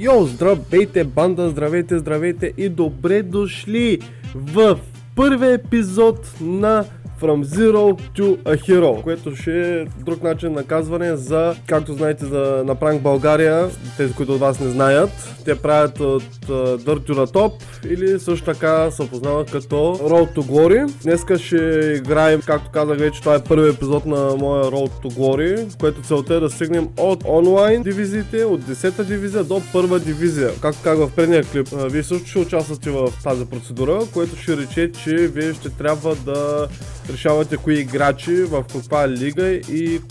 Йо, здравейте банда, здравейте и добре дошли в първия епизод на From Zero to a Hero, което ще е друг начин на казване за, както знаете, на Пранк България, тези, които от вас не знаят. Те правят от Dirt to the Top или също така се познават като Road to Glory. Днеска ще играем, както казах вече, това е първият епизод на моя Road to Glory, което целта е да стигнем от онлайн дивизиите, от 10-та дивизия до първа дивизия. Както казах в предния клип, вие също ще участвате в тази процедура, което ще рече, че вие ще трябва да решавате кои играчи в каква лига и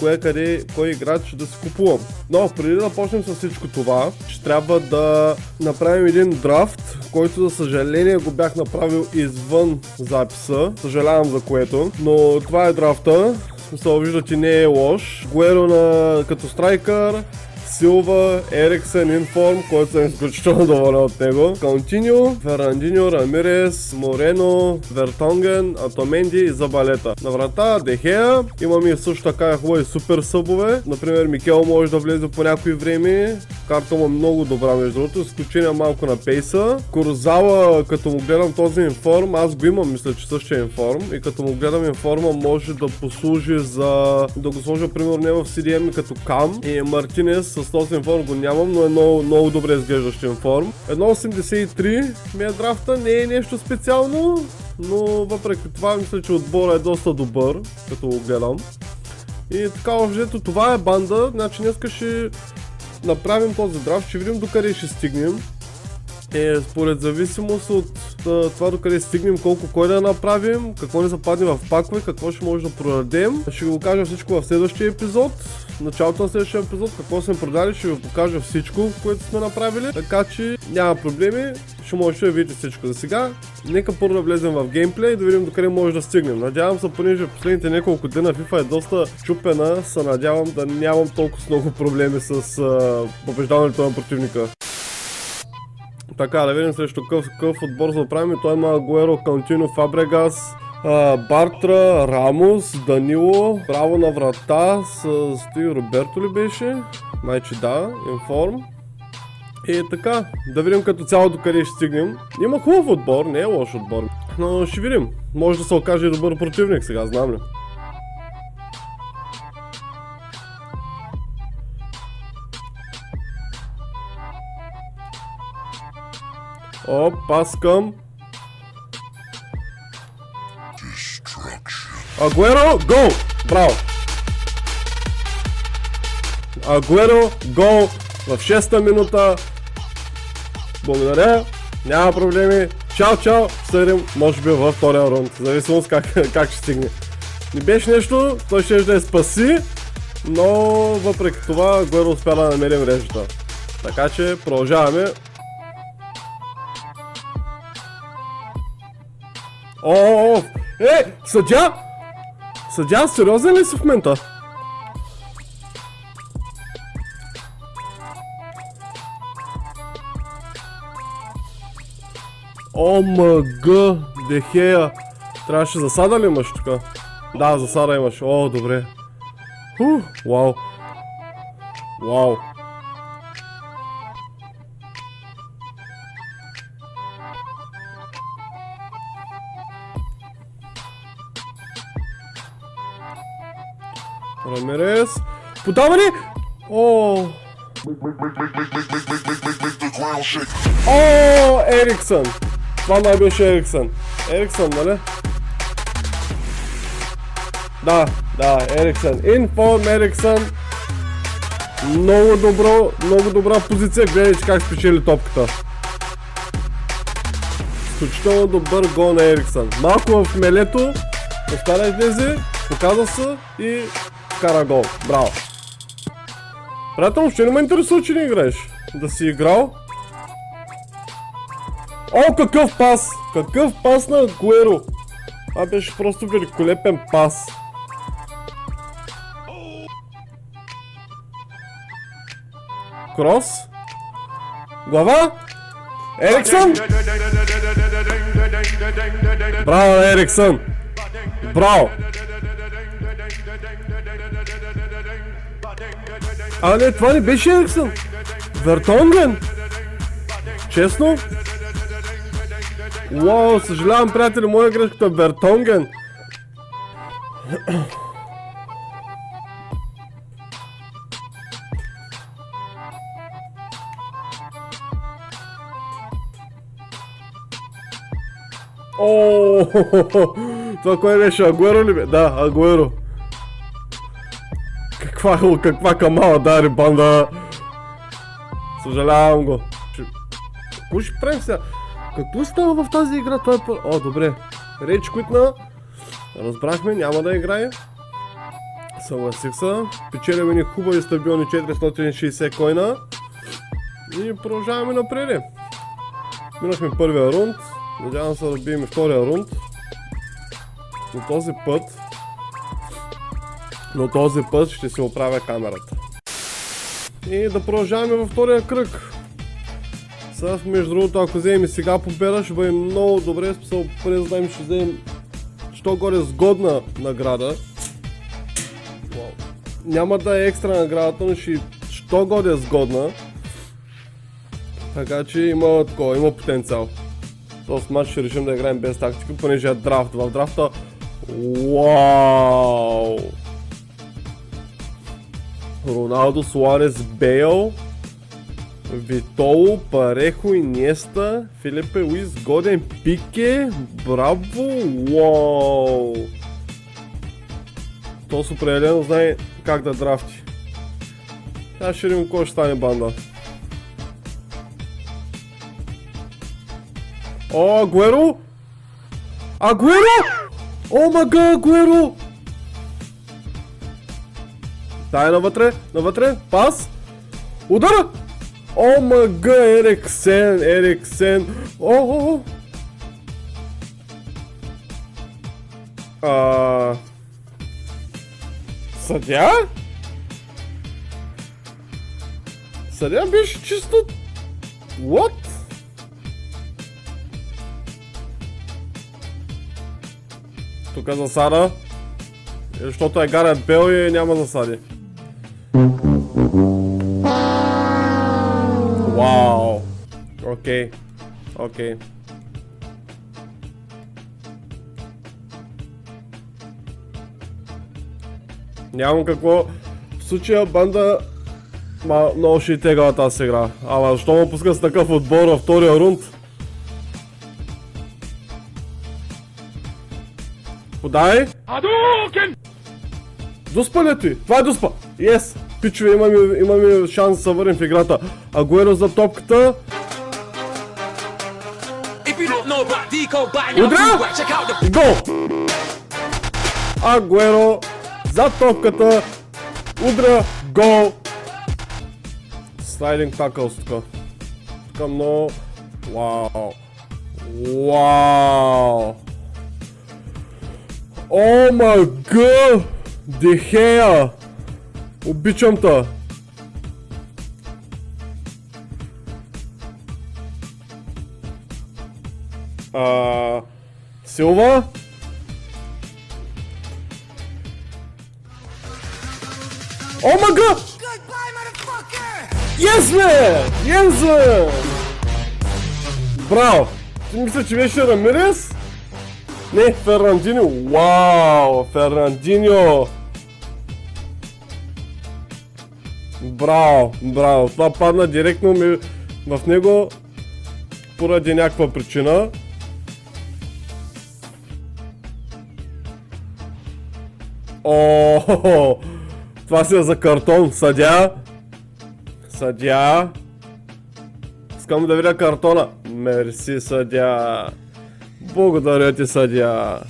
кой играч да си купувам. Но преди да почнем с всичко това, ще трябва да направим един драфт, който за съжаление го бях направил извън записа. Съжалявам за което, но това е драфта. Смисъл, виждате, не е лош. Гуеро като страйкър, Силва, Ериксен, Информ, който съм изключително доволен от него. Каунтиньо, Фернандиньо, Рамирес, Морено, Вертонген, Атоменди и Забалета. На врата Дехея. Имаме също така хубави супер събове. Например, Микел може да влезе по някои време. Карта му е много добра, между другото, изключение малко на пейса. Курзала, като му гледам този информ, аз го имам, мисля, че същия информ. И като му гледам информа, може да послужи за да го сложа, примерно, не в CDM като Кам. И Мартинес с този информ го нямам, но е много добре изглеждащ информ. 1.83 ми е драфта, не е нещо специално, но въпреки това мисля, че отбора е доста добър, като го гледам. И така, въжето, това е банда, значи днеска ще направим този драфт, ще видим докъде ще стигнем. Според зависимост от това докъде стигнем, колко кой да направим, какво не западне в пакове, какво ще може да продадем. Ще го кажа всичко в следващия епизод. Началото на следващия епизод, какво сме продали, ще ви покажа всичко, което сме направили. Така че няма проблеми, ще можете да видите всичко. За сега, нека първо да влезем в геймплей и да видим докъде може да стигнем. Надявам се, понеже последните няколко дена FIFA е доста чупена, се надявам да нямам толкова много проблеми с побеждаването на противника. Така, да видим срещу какъв отбор за правим. Той има Гуеро, Каунтино, Фабрегас, Бартра, Рамос, Данило, право на врата с Роберто ли беше? Майче да, информ. И така, да видим като цяло докъде ще стигнем. Има хубав отбор, не е лош отбор, но ще видим. Може да се окаже и добър противник сега, знам ли. О, пас към Агуеро, гол! Браво! Агуеро, гол в 6-та минута. Благодаря, няма проблеми. Чао, съдим, може би във втория рунд. Зависимост как ще стигне. Не беше нещо, той ще да я спаси, но въпреки това Агуеро успя да намери мрежата. Така че продължаваме. Съдя! Съдя, сериозен ли си в момента? ОМГ, Дехея. Трябваше засада ли имаш тук? Да, засада имаш. О, добре. Вау. Вау. Рамирес. Подаване! О, Ериксън. Това май беше Ериксън. Ериксън, нали? Да, Ериксън. Информ Ериксън. Много добра позиция. Гледайте как спечели топката. Изключително добър гол на Ериксън. Малко в мелето. Остана излезе, показа се и кара гол. Браво. Приятел, въобще не ме интересува, че не играеш. Да си играл. О, какъв пас! Какъв пас на Гуеро! Това беше просто великолепен пас. Крос. Глава. Ериксън! Браво, Ериксън! Браво! А не, това не беше Ериксън. Вертонген. Честно? Уау, съжалявам, приятели, моя грешката Вертонген. О, това кое беше? Агуеро ли бе? Да, Агуеро. Каква камала дари банда. Съжалявам го. Какво ще правим сега? Какво става в тази игра? Това е О, добре. Рейдж квитна. Разбрахме, няма да играе. Съгласих се. Печелим ни хубави стабилни 460 койна. И продължаваме напред. Минахме първия рунд. Надявам се да бием втория рунд. Но този път ще се оправя камерата. И да продължаваме във втория кръг. Сега, между другото, ако вземем и сега победа, ще бъде много добре. Списал, преди да ще вземем що горе сгодна награда. Няма да е екстра наградата, но що горе сгодна. Така че има потенциал. Този матч ще решим да играем без тактика, понеже е драфт. В драфта... Уау! Роналдо, Суарес, Бейл, Витоло, Парехо, Иньеста, Филипе Луис, Годен, Пике, браво, уау! Този определено знае как да драфти. Сега ще видим кой ще стане банда. О, Агуеро! Агуеро! О, мага, Агуеро! Дай навътре, пас! Удара! О, мага, Ериксен! О! Съдя? Съдя беше чисто... What? Тук засада. Защото е Гарет Бел и няма засади. Вау! Окей. Нямам какво. В случая банда много ще и тегава тази игра. Ама защо му пуска с такъв отбор във втория рунд? Подай! Дуспа ли ти? Това е дуспа! Yes! Пичове, имаме шанс да се върнем в играта. Агуеро за топката. Удря! Гол! Агуеро за топката. Удря! Гол! Слайдинг такълс тука. Тука много... Вау! О мага! Дехея! Обичам та! Силва? О мага! Yes, бе! Браво! Ти мисля, че беше Рамирес? Не, Фернандиньо. Вау, Фернандиньо. Браво. Това падна директно в него поради някаква причина. О, това си е за картон. Съдя. Искам да видя картона. Мерси, съдя. Благодаря ти, съдя.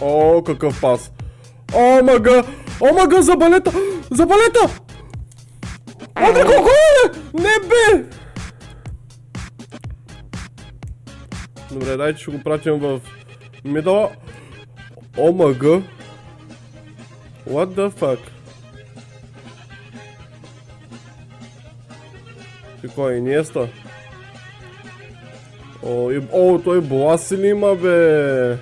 О, какъв пас. О, мага, забалета! О, да колко е? Не бе! Добре, дайте ще го пратим в мидъла. О, мага. What the fuck? Кой е Иньеста? О, той Бласи ли има, бе?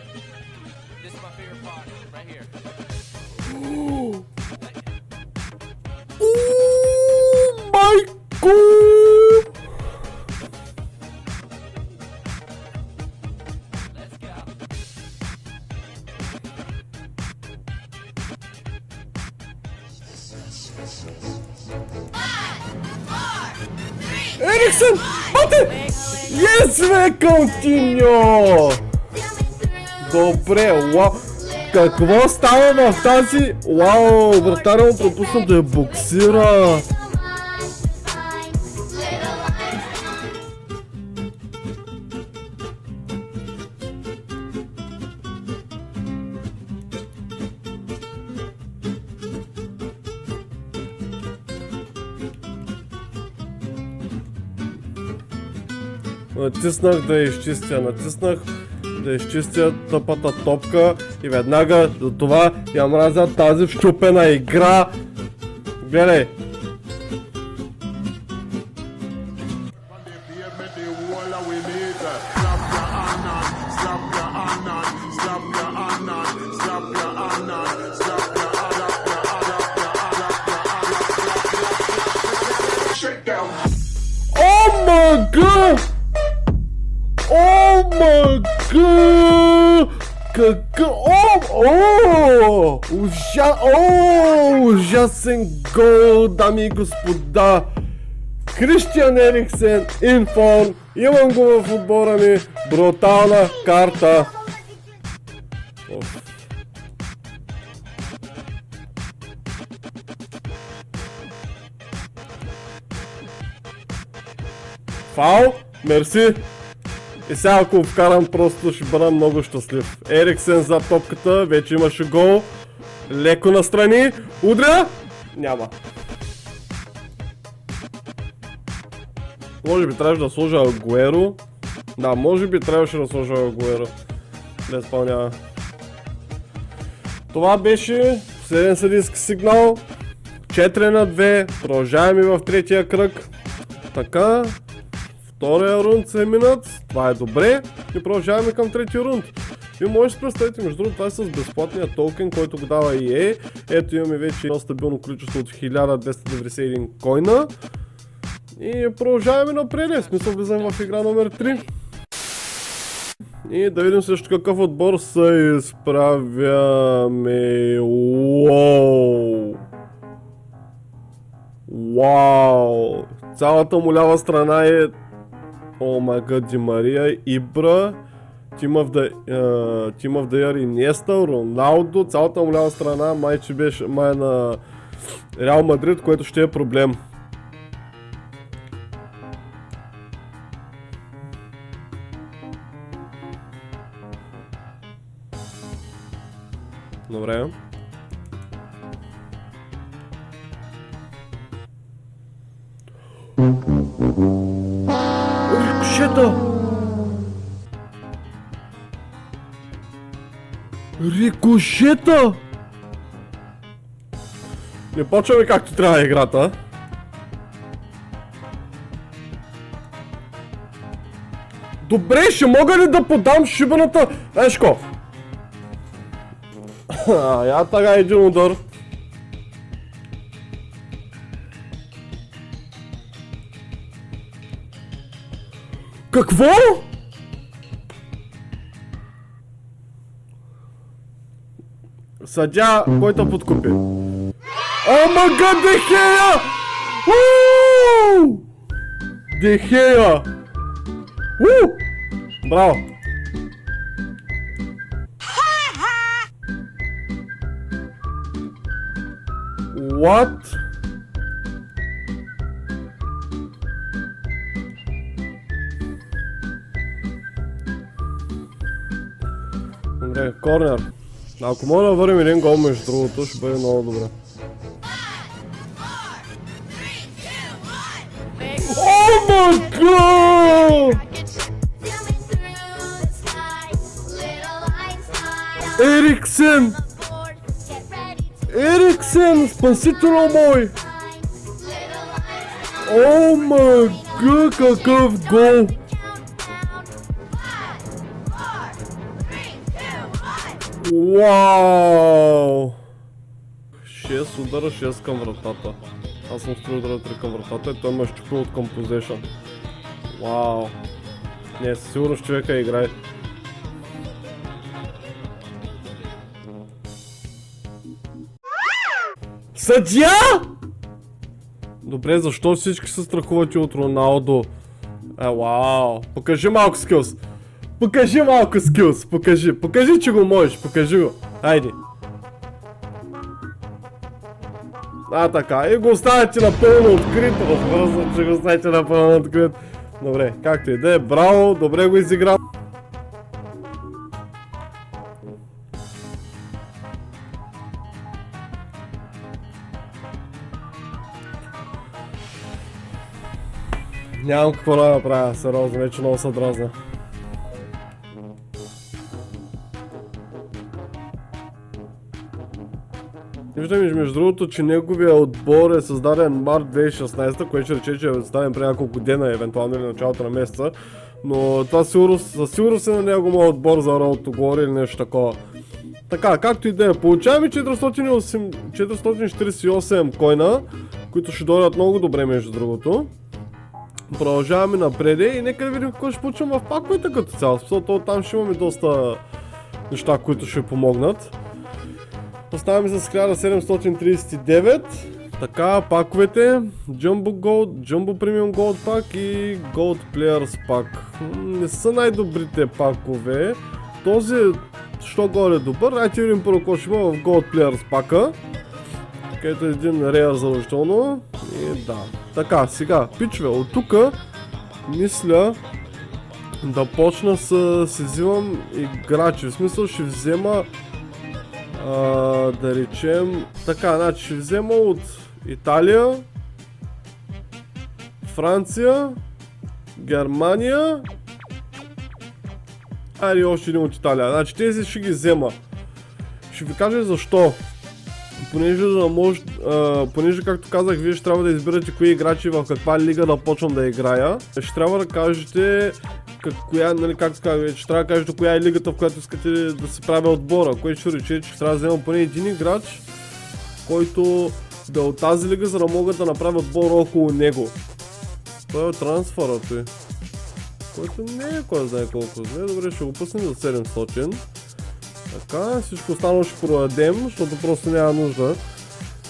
Ериксен! Бате! Yes, бе, Каутиньо! Добре, уау! Какво става в тази? Уау, вратаря му пропусна да я боксира! Натиснах да изчистя тъпата топка и веднага за това я мразя тази вщупена игра. Гледай! О май гад! О май гад! Ужасен гол, дами и господа! Кристиан Ериксен, информ, имам го в отбора ми, брутална карта. Фаул, мерси. И сега ако вкарам, просто ще бъда много щастлив. Ериксен за топката, вече имаше гол. Леко настрани, удря, няма. Може би трябваше да сложа Агуеро. Да, може би трябваше да сложа Агуеро. Не изпълнява. Това беше последен съдийски сигнал. 4-2. Продължаваме в третия кръг. Така. Втория рунд се минат. Това е добре. И продължаваме към третия рунд. И може да се представите, между другото, това е с безплатния токен, който го дава EA. Ето имаме вече едно стабилно количество от 1291 койна. И продължаваме напред, в смисъл влизаме в игра номер 3. И да видим също какъв отбор се изправяме. Уау! Вау! Цялата му лява страна е О май гад, Ди Мария, Ибра, Тимов Дайер, Инеста, Роналдо. Цялата му лява страна майче беше май на Реал Мадрид, което ще е проблем. Добре. Рикошета! Рикошета! Не почваме както трябва играта. Добре, ще мога ли да подам шибаната? Ешко! Я така един удар. Какво? Съдя, който подкупи. О май гад, Дехея! Дехея! Браво! What? Добре, корнер. Ако мога да върнем един гол между другото, ще бъде много добре. О май гад! Ериксен! Ериксен, спаситело мой! О май гад, какъв гол! Вау! 6 удара, 6 към вратата. Аз съм с 3 удара, 3 към вратата и той ме щупи от композишън. Вау! Не, сигурно с човека играе. Съдия! Добре, защо всички се страхуват от Роналдо? Вау. Покажи малко скилс. Покажи малко скилс. Покажи, че го можеш. Покажи го. Айде. Така. И го оставяте напълно открит. Разбира се, че го оставяте напълно открит. Добре, както и да е. Браво, добре го изиграл. Нямам какво да направя, сериозно, вече много се дразня. Виждам между другото, че неговия отбор е създаден март 2016, което ще рече, че е създаден преди няколко дена, евентуално или началото на месеца. Но това със сигурност е на него моят отбор за Road to Glory или нещо такова. Така, както и да е, получаваме 448 койна, които ще дойдат много добре между другото. Продължаваме напред и нека да видим какво ще получим в паковете като цяло, защото там ще имаме доста неща, които ще помогнат. Оставаме с 1739. Така, паковете. Jumbo Gold, Jumbo Premium Gold пак и Gold Players пак. Не са най-добрите пакове. Този, що горе е добър, дайте видим първо какво ще има в Gold Players пака. Където е един Rare задължително. И да. Така, сега, пичове, от тука мисля да почна си взимам играчи. В смисъл ще взема да речем така, значи ще взема от Италия, Франция, Германия, и още един от Италия. Значи тези ще ги взема. Ще ви кажа защо. Понеже както казах, вие ще трябва да избирате кои играчи в каква лига да почвам да играя. Ще трябва да кажете както казах, ще трябва да кажете коя е лигата, в която искате да се прави отбора, което ще рече, че трябва да взема поне един играч, който да е от тази лига, за да могат да направят отбора около него. Това е трансферът е, който не е кой знае колко зле. Добре, ще го пуснем за 700. Така, всичко останало ще продадем, защото просто няма нужда.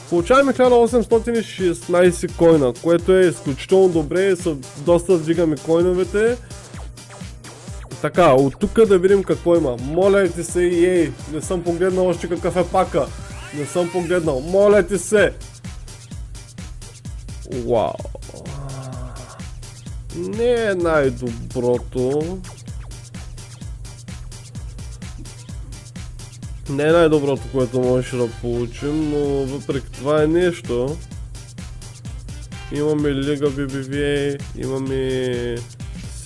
Получаваме 1816 койна, което е изключително добре, доста вдигаме койновете. Така, от тук да видим какво има. Моля ти се, ей, не съм погледнал още какъв е пака. Не съм погледнал, моля ти се. Вау. Не е най-доброто. Не е най-доброто, което можеше да получим, но въпреки това е нещо. Имаме Лига BBVA, имаме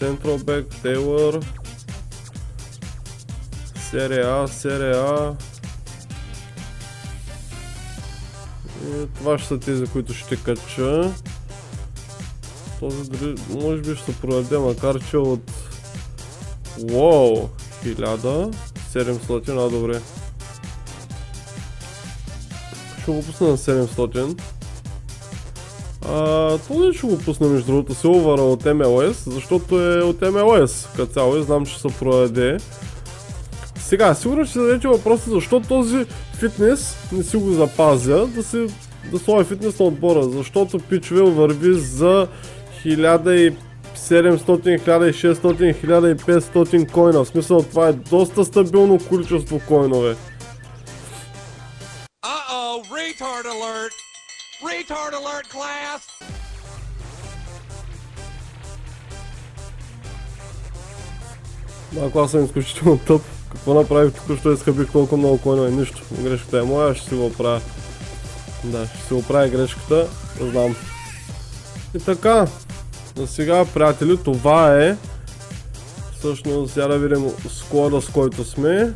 Central Back, Taylor, Серия А. И това ще са тези, които ще кача. Този дори може би ще се продаде, макар че от 1700, добре. Ще го пусна на 700. Този ще го пусна между другото Silver от MLS, защото е от MLS като цяло и знам, че се продаде. Сега, сигурно ще се зададете въпроса защо този фитнес не си го запазя, да сложа фитнес на отбора, защото пичове върви за 1700, 1600, 1500 койна. В смисъл, това е доста стабилно количество койнове. Retard alert! Retard alert, class! Ако аз съм изключително тъп, какво направих тук, що изхъбих толкова много койнове? Нищо, грешката е моя, ще си го правя. Да, ще си го правя грешката, знам. И така, за сега, приятели, това е всъщност, сега да видим склада, с който сме.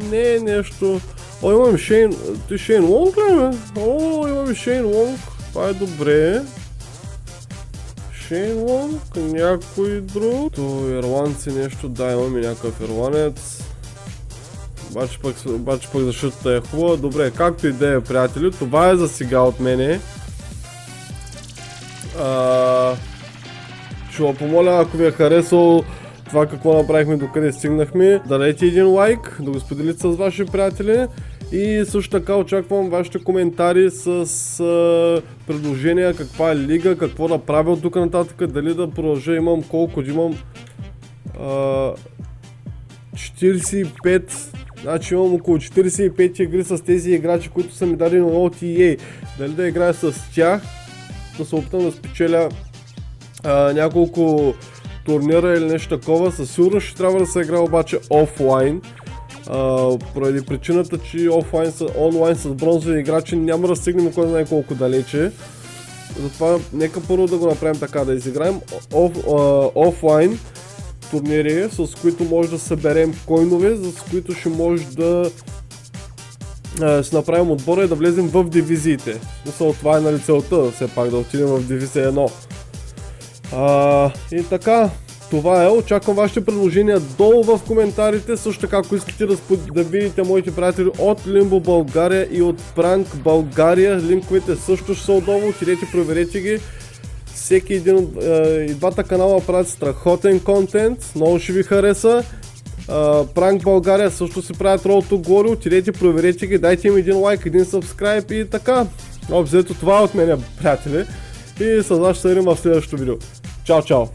Не е нещо. О, имаме Шейн. Ти Шейн Лонг ли, бе? О, имаме Шейн Лонг. Това е добре. Шейн Лонг, някой друг. То ирландци нещо, да, имаме някакъв ирландец. Обаче пък защитата е хубава. Добре, както и да е, приятели, това е за сега от мене. Ще ви помоля, ако ви е харесало това какво направихме, докъде стигнахме, да дадете един лайк, да го споделите с ваши приятели И също така очаквам вашите коментари с предложения, каква е лига, какво да правя от тук нататък, дали да продължа, имам колко, имам 45, значи имам около 45 игри с тези играчи, които са ми дадени от EA. Дали да играя с тях, да се опитам да спечеля няколко турнира или нещо такова. Със сигурност ще трябва да се игра обаче офлайн. Поради причината, че онлайн с бронзови играчи няма да стигнем кой знае колко далече. Затова нека първо да го направим така, да изиграем офлайн турнири, с които може да съберем койнове, с които ще може да си направим отбора и да влезем в дивизиите. Това е нали целта, все пак да отидем в дивизия 1. И така, това е. Очаквам вашите предложения долу в коментарите. Също така, ако искате да видите моите приятели от Limbo България и от Prank България, линковете също ще са отдолу. Отидете, проверете ги. Всеки един от и двата канала правят страхотен контент. Много ще ви хареса. Prank България също си правят ролто горе. Отидете, проверете ги. Дайте им един лайк, един сабскрайб и така. Обзето това е от мен, приятели. И с вас ще се видим в следващото видео. Чао, чао!